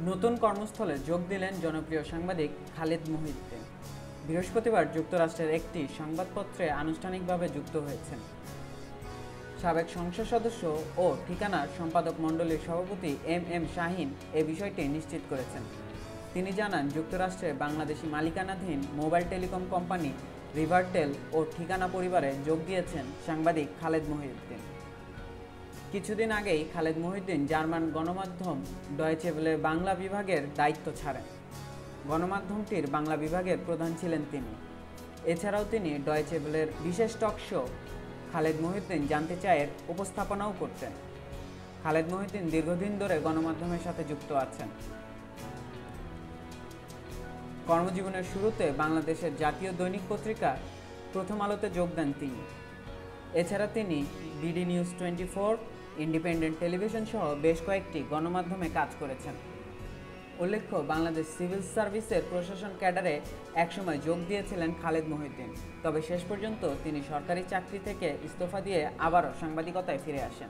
নতুন কর্মস্থলে যোগ দিলেন জনপ্রিয় সাংবাদিক খালিদ মহিউদ্দিন। বৃহস্পতিবার যুক্তরাষ্ট্রের একটি সংবাদপত্রে আনুষ্ঠানিকভাবে যুক্ত হয়েছেন। সাবেক সংসদ সদস্য ও ঠিকানার সম্পাদক মণ্ডলীর সভাপতি এম শাহীন এ বিষয়টি নিশ্চিত করেছেন। তিনি জানান, যুক্তরাষ্ট্রে বাংলাদেশি মালিকানাধীন মোবাইল টেলিকম কোম্পানি রিভারটেল ও ঠিকানা পরিবারে যোগ দিয়েছেন সাংবাদিক খালিদ মহিউদ্দিন। কিছুদিন আগেই খালিদ মহিউদ্দিন জার্মান গণমাধ্যম ডয়েচে ভেলের বাংলা বিভাগের দায়িত্ব ছাড়েন। গণমাধ্যমটির বাংলা বিভাগের প্রধান ছিলেন তিনি। এছাড়াও তিনি ডয়েচে ভেলের বিশেষ টক শো খালিদ মহিউদ্দিন জানতে চায়ের উপস্থাপনাও করতেন। খালিদ মহিউদ্দিন দীর্ঘদিন ধরে গণমাধ্যমের সাথে যুক্ত আছেন। কর্মজীবনের শুরুতে বাংলাদেশের জাতীয় দৈনিক পত্রিকা প্রথম আলোতে যোগ দেন তিনি। এছাড়া তিনি ডিডি নিউজ 24, ইন্ডিপেন্ডেন্ট টেলিভিশন সহ বেশ কয়েকটি গণমাধ্যমে কাজ করেছেন। উল্লেখ্য, বাংলাদেশ সিভিল সার্ভিসের প্রশাসন ক্যাডারে একসময় যোগ দিয়েছিলেন খালিদ মহিউদ্দিন। তবে শেষ পর্যন্ত তিনি সরকারি চাকরি থেকে ইস্তফা দিয়ে আবারও সাংবাদিকতায় ফিরে আসেন।